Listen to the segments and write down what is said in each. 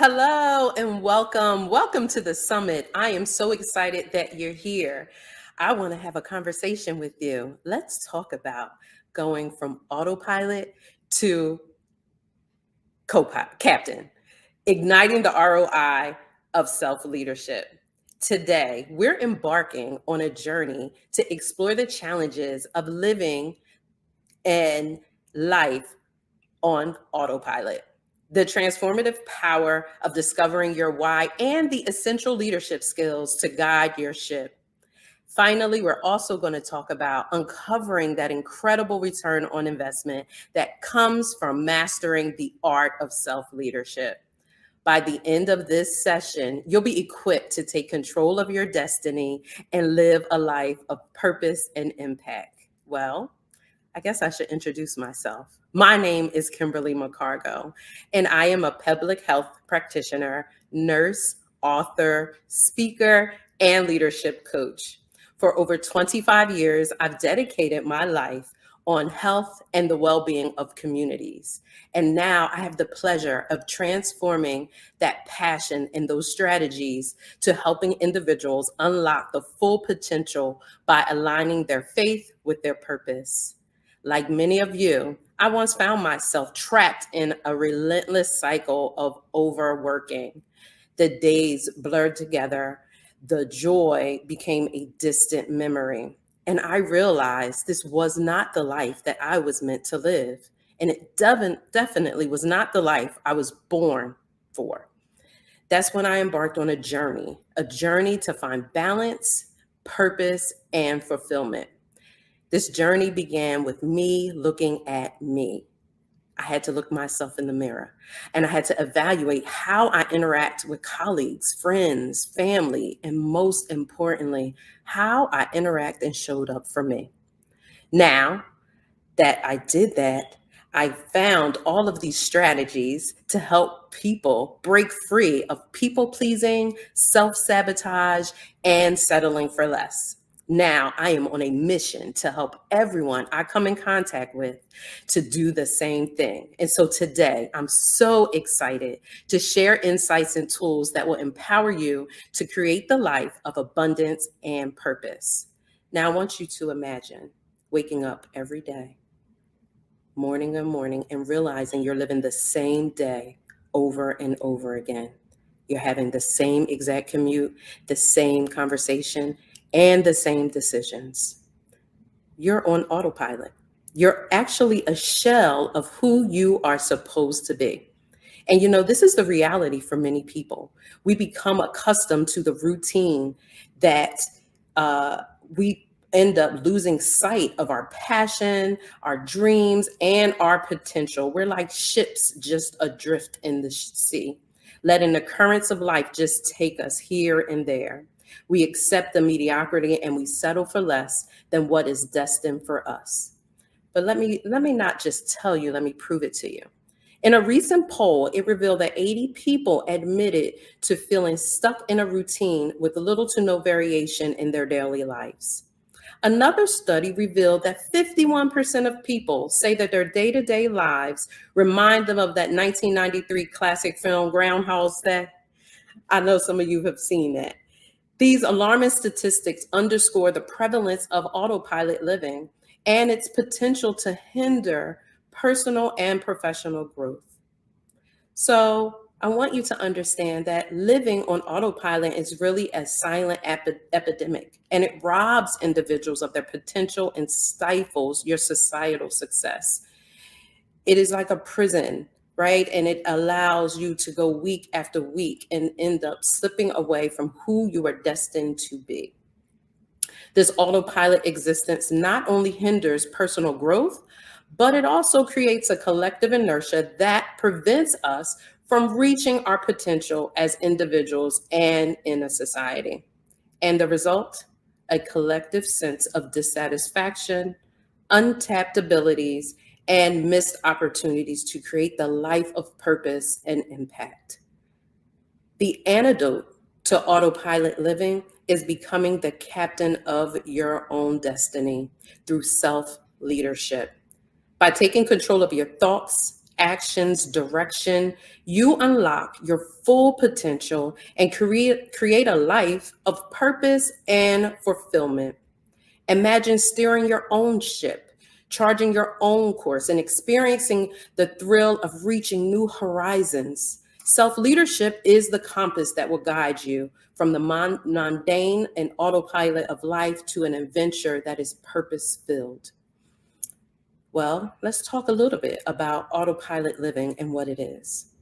Hello and welcome. Welcome to the summit. I am so excited that you're here. I want to have a conversation with you. Let's talk about going from autopilot to co-pilot, captain, igniting the ROI of self-leadership. Today, we're embarking on a journey to explore the challenges of living and life on autopilot, the transformative power of discovering your why, and the essential leadership skills to guide your ship. Finally, we're also going to talk about uncovering that incredible return on investment that comes from mastering the art of self leadership. By the end of this session, you'll be equipped to take control of your destiny and live a life of purpose and impact. Well, I guess I should introduce myself. My name is Kimberly McCargo, and I am a public health practitioner, nurse, author, speaker, and leadership coach. For over 25 years, I've dedicated my life on health and the well-being of communities. And now I have the pleasure of transforming that passion and those strategies to helping individuals unlock the full potential by aligning their faith with their purpose. Like many of you, I once found myself trapped in a relentless cycle of overworking. The days blurred together, the joy became a distant memory. And I realized this was not the life that I was meant to live. And it definitely was not the life I was born for. That's when I embarked on a journey to find balance, purpose, and fulfillment. This journey began with me looking at me. I had to look myself in the mirror and I had to evaluate how I interact with colleagues, friends, family, and most importantly, how I interact and showed up for me. Now that I did that, I found all of these strategies to help people break free of people pleasing, self sabotage, and settling for less. Now I am on a mission to help everyone I come in contact with to do the same thing. And so today, I'm so excited to share insights and tools that will empower you to create the life of abundance and purpose. Now, I want you to imagine waking up every day, morning and morning, and realizing you're living the same day over and over again. You're having the same exact commute, the same conversation, and the same decisions. You're on autopilot. You're actually a shell of who you are supposed to be. And this is the reality for many people. We become accustomed to the routine that we end up losing sight of our passion, our dreams, and our potential. We're like ships just adrift in the sea, letting the currents of life just take us here and there. We accept the mediocrity and we settle for less than what is destined for us. But let me not just tell you, let me prove it to you. In a recent poll, it revealed that 80 people admitted to feeling stuck in a routine with little to no variation in their daily lives. Another study revealed that 51% of people say that their day-to-day lives remind them of that 1993 classic film Groundhog's Day. I know some of you have seen that. These alarming statistics underscore the prevalence of autopilot living and its potential to hinder personal and professional growth. So I want you to understand that living on autopilot is really a silent epidemic, and it robs individuals of their potential and stifles your societal success. It is like a prison, right? And it allows you to go week after week and end up slipping away from who you are destined to be. This autopilot existence not only hinders personal growth, but it also creates a collective inertia that prevents us from reaching our potential as individuals and in a society. And the result? A collective sense of dissatisfaction, untapped abilities, and missed opportunities to create the life of purpose and impact. The antidote to autopilot living is becoming the captain of your own destiny through self leadership. By taking control of your thoughts, actions, direction, you unlock your full potential and create a life of purpose and fulfillment. Imagine steering your own ship, charging your own course, and experiencing the thrill of reaching new horizons. Self leadership is the compass that will guide you from the mundane and autopilot of life to an adventure that is purpose filled. Well, let's talk a little bit about autopilot living and what it is.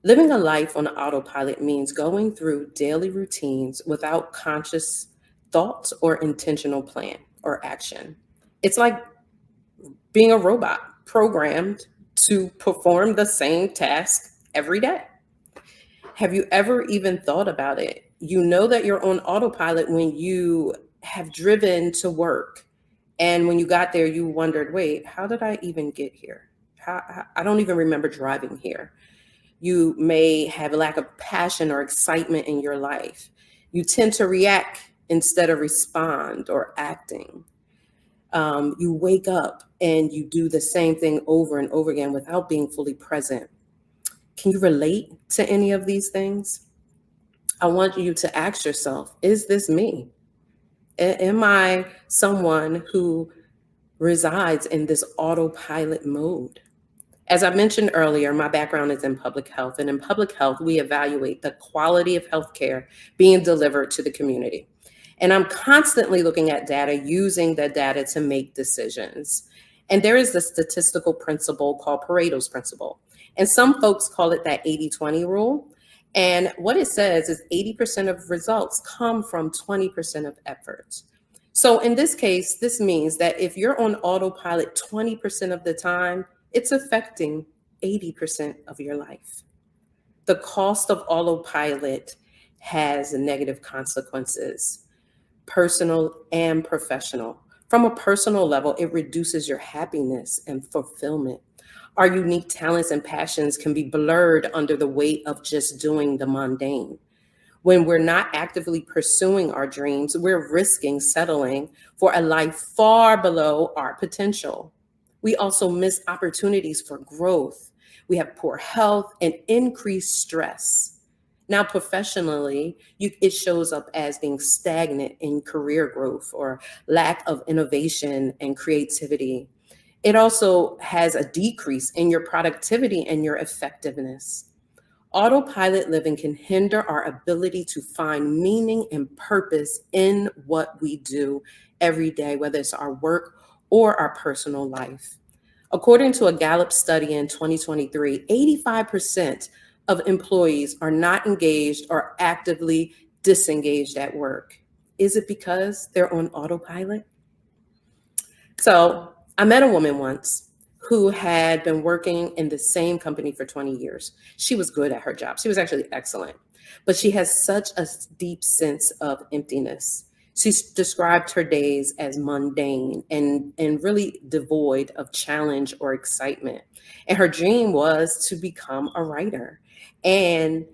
Living a life on autopilot means going through daily routines without conscious thoughts or intentional plan or action. It's like being a robot programmed to perform the same task every day. Have you ever even thought about it? You know that you're on autopilot when you have driven to work. And when you got there, you wondered, wait, how did I even get here? I don't even remember driving here. You may have a lack of passion or excitement in your life. You tend to react instead of respond or acting. You wake up and you do the same thing over and over again without being fully present. Can you relate to any of these things? I want you to ask yourself, is this me? Am I someone who resides in this autopilot mode? As I mentioned earlier, my background is in public health, and in public health, we evaluate the quality of healthcare being delivered to the community. And I'm constantly looking at data, using the data to make decisions. And there is a statistical principle called Pareto's principle. And some folks call it that 80-20 rule. And what it says is 80% of results come from 20% of efforts. So in this case, this means that if you're on autopilot 20% of the time, it's affecting 80% of your life. The cost of autopilot has negative consequences, personal and professional. From a personal level, it reduces your happiness and fulfillment. Our unique talents and passions can be blurred under the weight of just doing the mundane. When we're not actively pursuing our dreams, we're risking settling for a life far below our potential. We also miss opportunities for growth. We have poor health and increased stress. Now, professionally, it shows up as being stagnant in career growth or lack of innovation and creativity. It also has a decrease in your productivity and your effectiveness. Autopilot living can hinder our ability to find meaning and purpose in what we do every day, whether it's our work or our personal life. According to a Gallup study in 2023, 85% of employees are not engaged or actively disengaged at work. Is it because they're on autopilot? So I met a woman once who had been working in the same company for 20 years. She was good at her job. She was actually excellent, but she has such a deep sense of emptiness. She described her days as mundane and really devoid of challenge or excitement. And her dream was to become a writer and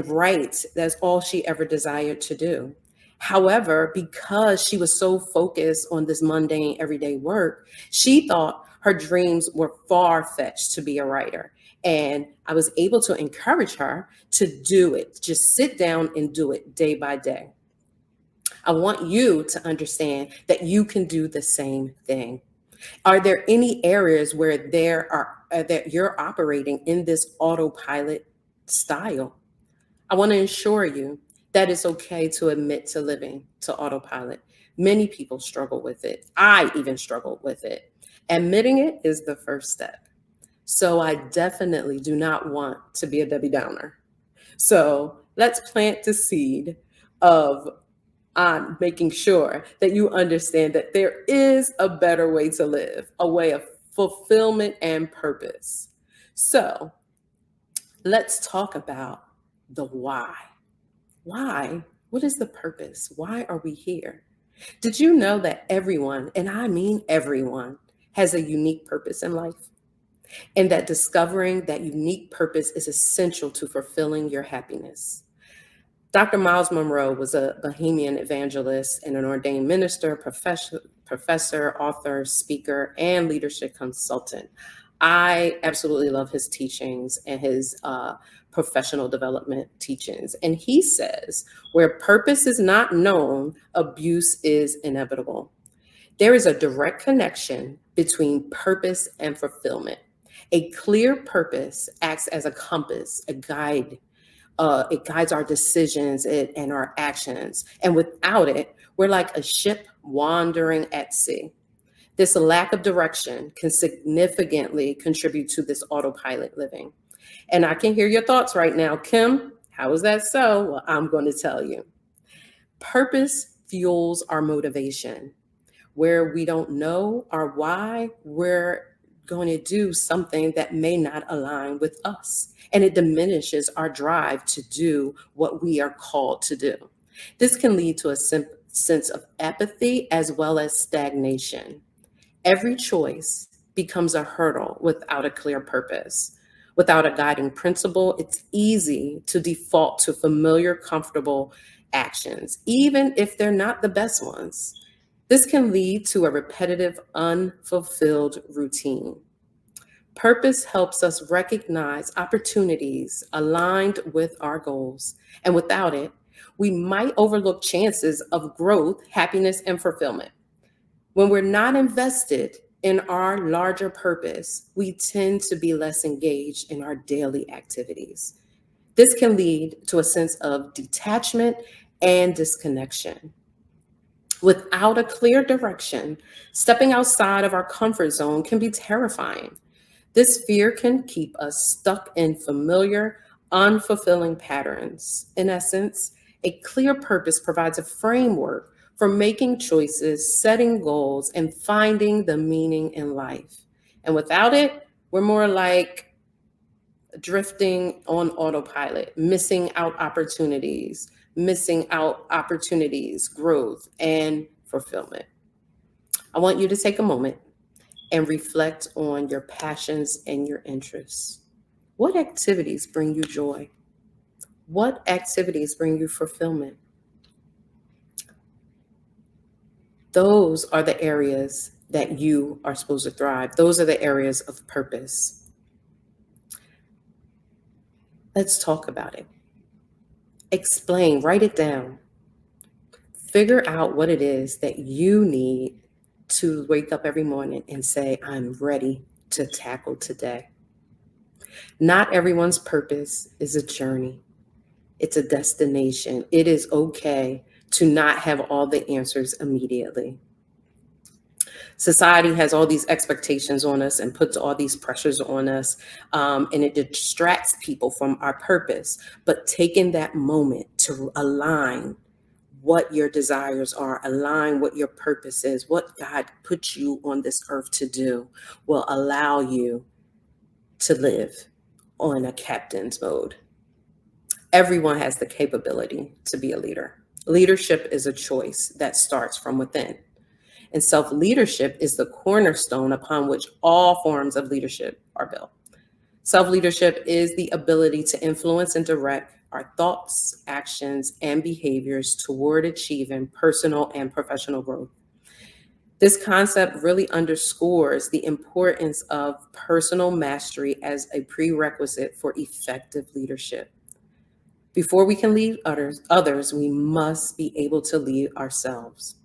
write. That's all she ever desired to do. However, because she was so focused on this mundane everyday work, she thought her dreams were far-fetched to be a writer. And I was able to encourage her to do it. Just sit down and do it day by day. I want you to understand that you can do the same thing. Are there any areas where that you're operating in this autopilot style? I want to assure you that it's okay to admit to living to autopilot. Many people struggle with it. I even struggled with it. Admitting it is the first step. So I definitely do not want to be a Debbie Downer. So let's plant the seed of making sure that you understand that there is a better way to live, a way of fulfillment and purpose. So let's talk about the why. Why? What is the purpose? Why are we here? Did you know that everyone, and I mean everyone, has a unique purpose in life? And that discovering that unique purpose is essential to fulfilling your happiness. Dr. Miles Monroe was a Bohemian evangelist and an ordained minister, professor, author, speaker, and leadership consultant. I absolutely love his teachings and his professional development teachings. And he says, where purpose is not known, abuse is inevitable. There is a direct connection between purpose and fulfillment. A clear purpose acts as a compass, a guide. It guides our decisions and our actions. And without it, we're like a ship wandering at sea. This lack of direction can significantly contribute to this autopilot living. And I can hear your thoughts right now. Kim, how is that so? Well, I'm going to tell you. Purpose fuels our motivation. Where we don't know our why, we're going to do something that may not align with us. And it diminishes our drive to do what we are called to do. This can lead to a sense of apathy as well as stagnation. Every choice becomes a hurdle without a clear purpose. Without a guiding principle, it's easy to default to familiar, comfortable actions, even if they're not the best ones. This can lead to a repetitive, unfulfilled routine. Purpose helps us recognize opportunities aligned with our goals, and without it, we might overlook chances of growth, happiness, and fulfillment. When we're not invested in our larger purpose, we tend to be less engaged in our daily activities. This can lead to a sense of detachment and disconnection. Without a clear direction, stepping outside of our comfort zone can be terrifying. This fear can keep us stuck in familiar, unfulfilling patterns. In essence, a clear purpose provides a framework for making choices, setting goals, and finding the meaning in life. And without it, we're more like drifting on autopilot, missing out opportunities, growth, and fulfillment. I want you to take a moment and reflect on your passions and your interests. What activities bring you joy? What activities bring you fulfillment? Those are the areas that you are supposed to thrive. Those are the areas of purpose. Let's talk about it. Explain, write it down. Figure out what it is that you need to wake up every morning and say, I'm ready to tackle today. Not everyone's purpose is a journey. It's a destination. It is okay to not have all the answers immediately. Society has all these expectations on us and puts all these pressures on us, and it distracts people from our purpose. But taking that moment to align what your desires are, align what your purpose is, what God put you on this earth to do, will allow you to live on a captain's mode. Everyone has the capability to be a leader. Leadership is a choice that starts from within. And self-leadership is the cornerstone upon which all forms of leadership are built. Self-leadership is the ability to influence and direct our thoughts, actions, and behaviors toward achieving personal and professional growth. This concept really underscores the importance of personal mastery as a prerequisite for effective leadership. Before we can lead others, we must be able to lead ourselves.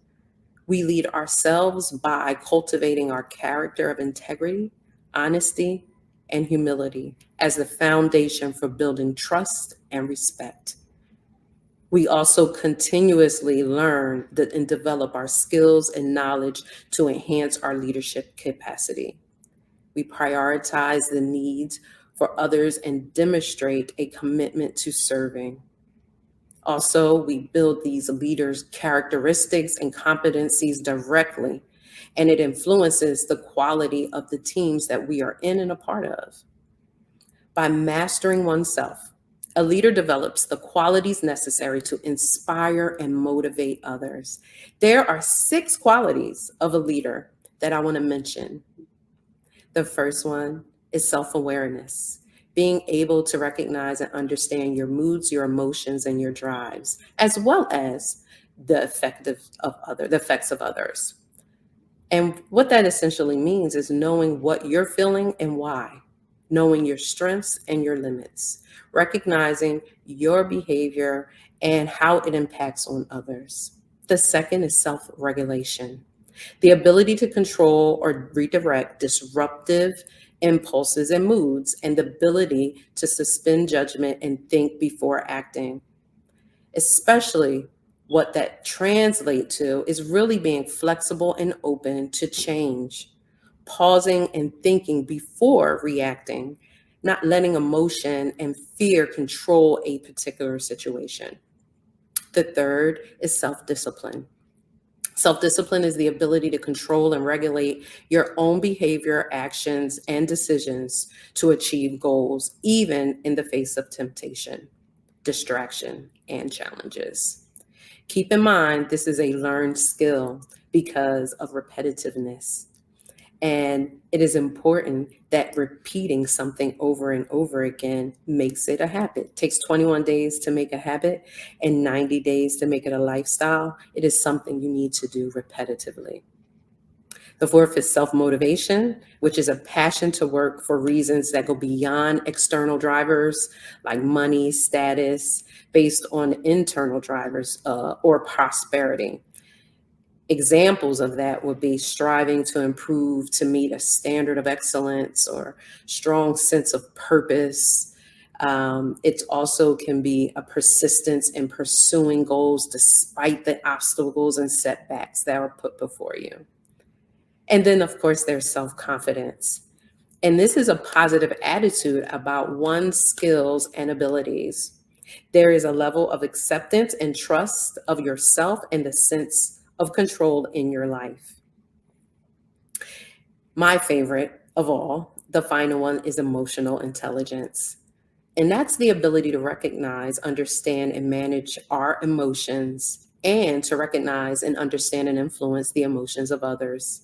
We lead ourselves by cultivating our character of integrity, honesty, and humility as the foundation for building trust and respect. We also continuously learn and develop our skills and knowledge to enhance our leadership capacity. We prioritize the needs for others and demonstrate a commitment to serving. Also, we build these leaders' characteristics and competencies directly, and it influences the quality of the teams that we are in and a part of. By mastering oneself, a leader develops the qualities necessary to inspire and motivate others. There are 6 qualities of a leader that I want to mention. The first one is self-awareness. Being able to recognize and understand your moods, your emotions, and your drives, as well as the effects of others. And what that essentially means is knowing what you're feeling and why, knowing your strengths and your limits, recognizing your behavior and how it impacts on others. The second is self regulation, the ability to control or redirect disruptive impulses and moods, and the ability to suspend judgment and think before acting. Especially what that translates to is really being flexible and open to change, pausing and thinking before reacting, not letting emotion and fear control a particular situation. The third is self discipline. Self discipline is the ability to control and regulate your own behavior, actions, and decisions to achieve goals, even in the face of temptation, distraction, and challenges. Keep in mind, this is a learned skill because of repetitiveness. And it is important that repeating something over and over again makes it a habit. It takes 21 days to make a habit and 90 days to make it a lifestyle. It is something you need to do repetitively. The fourth is self motivation, which is a passion to work for reasons that go beyond external drivers like money, status, based on internal drivers or prosperity. Examples of that would be striving to improve to meet a standard of excellence or strong sense of purpose. It also can be a persistence in pursuing goals despite the obstacles and setbacks that are put before you. And then, of course, there's self confidence. And this is a positive attitude about one's skills and abilities. There is a level of acceptance and trust of yourself and the sense of control in your life. My favorite of all, the final one, is emotional intelligence. And that's the ability to recognize, understand, and manage our emotions, and to recognize and understand and influence the emotions of others.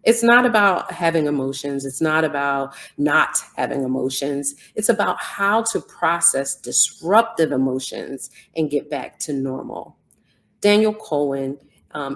It's not about having emotions. It's not about not having emotions. It's about how to process disruptive emotions and get back to normal. Daniel Cohen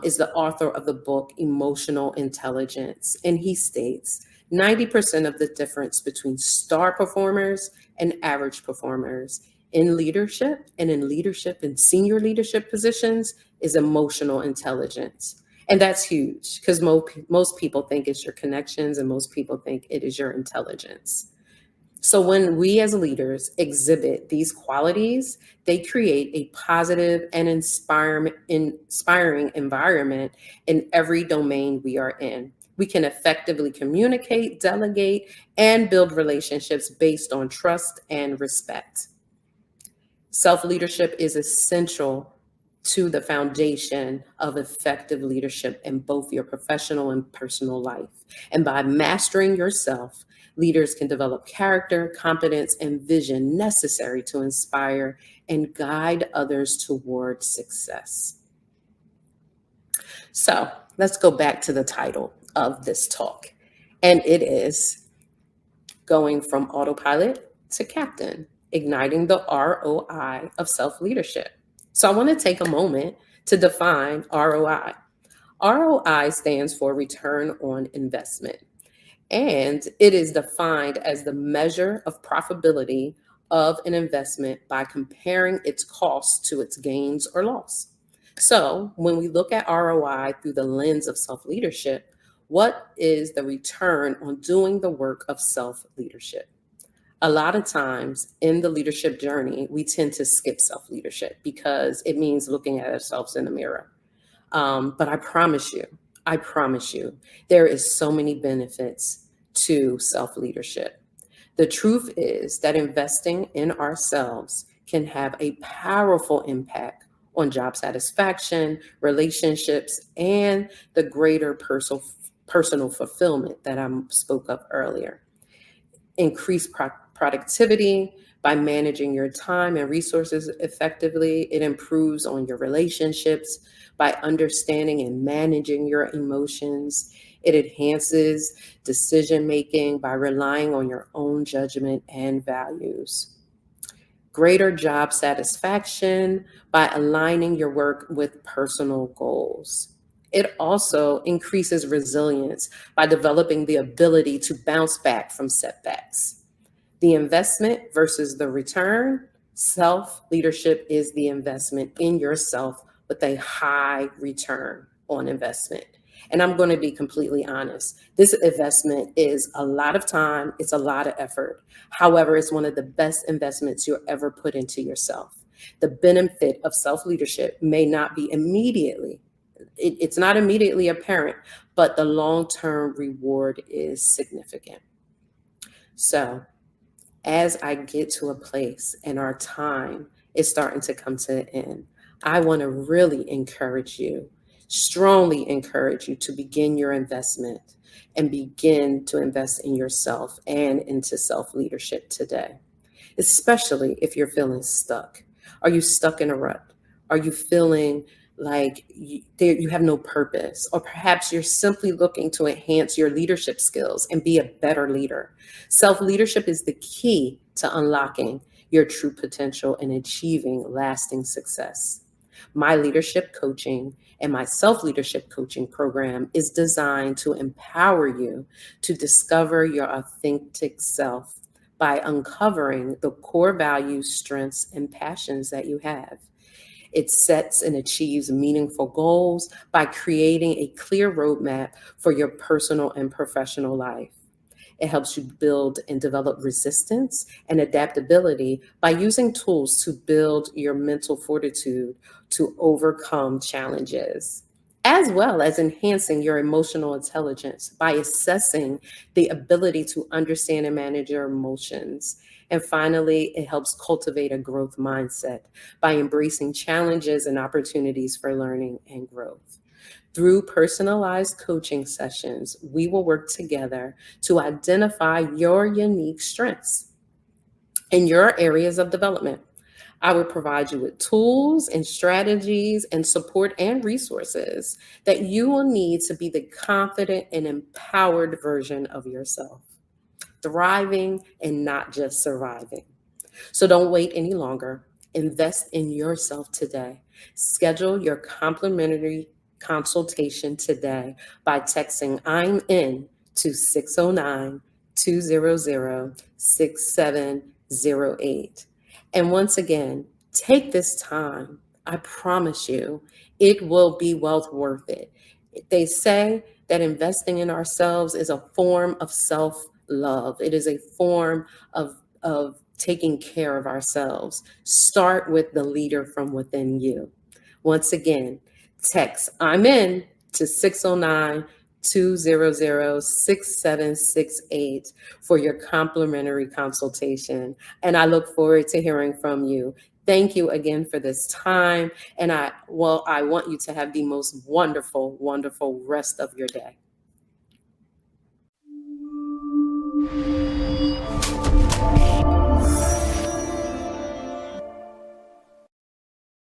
is the author of the book Emotional Intelligence, and he states 90% of the difference between star performers and average performers in leadership and senior leadership positions is emotional intelligence. And that's huge because most people think it's your connections and most people think it is your intelligence. So when we as leaders exhibit these qualities, they create a positive and inspiring environment in every domain we are in. We can effectively communicate, delegate, and build relationships based on trust and respect. Self-leadership is essential to the foundation of effective leadership in both your professional and personal life. And by mastering yourself, leaders can develop character, competence, and vision necessary to inspire and guide others toward success. So let's go back to the title of this talk. And it is Going from Autopilot to Captain, Igniting the ROI of Self-Leadership. So I want to take a moment to define ROI. ROI stands for return on investment, and it is defined as the measure of profitability of an investment by comparing its cost to its gains or loss. So when we look at ROI through the lens of self-leadership, what is the return on doing the work of self-leadership? A lot of times in the leadership journey, we tend to skip self-leadership because it means looking at ourselves in the mirror. But I promise you, there is so many benefits to self-leadership. The truth is that investing in ourselves can have a powerful impact on job satisfaction, relationships, and the greater personal fulfillment that I spoke of earlier. Increase productivity by managing your time and resources effectively. It improves on your relationships by understanding and managing your emotions. It enhances decision making by relying on your own judgment and values. Greater job satisfaction by aligning your work with personal goals. It also increases resilience by developing the ability to bounce back from setbacks. The investment versus the return. Self leadership is the investment in yourself with a high return on investment. And I'm going to be completely honest. This investment is a lot of time, it's a lot of effort. However, it's one of the best investments you'll ever put into yourself. The benefit of self leadership may not be it's not immediately apparent, but the long term reward is significant. So, as I get to a place and our time is starting to come to an end, I want to really encourage you, strongly encourage you to begin your investment and begin to invest in yourself and into self leadership today, especially if you're feeling stuck. Are you stuck in a rut? Are you feeling like you have no purpose? Or perhaps you're simply looking to enhance your leadership skills and be a better leader. Self leadership is the key to unlocking your true potential and achieving lasting success. My leadership coaching and my self leadership coaching program is designed to empower you to discover your authentic self by uncovering the core values, strengths, and passions that you have. It sets and achieves meaningful goals by creating a clear roadmap for your personal and professional life. It helps you build and develop resistance and adaptability by using tools to build your mental fortitude to overcome challenges, as well as enhancing your emotional intelligence by assessing the ability to understand and manage your emotions. And finally, it helps cultivate a growth mindset by embracing challenges and opportunities for learning and growth. Through personalized coaching sessions, we will work together to identify your unique strengths and your areas of development. I will provide you with tools and strategies and support and resources that you will need to be the confident and empowered version of yourself, thriving and not just surviving. So don't wait any longer. Invest in yourself today. Schedule your complimentary consultation today by texting I'm in to 609 200 6708. And once again, take this time. I promise you, it will be well worth it. They say that investing in ourselves is a form of self love, it is a form of taking care of ourselves. Start with the leader from within you. Once again, text I'm in to 609 200 6768 for your complimentary consultation. And I look forward to hearing from you. Thank you again for this time. And I want you to have the most wonderful, wonderful rest of your day.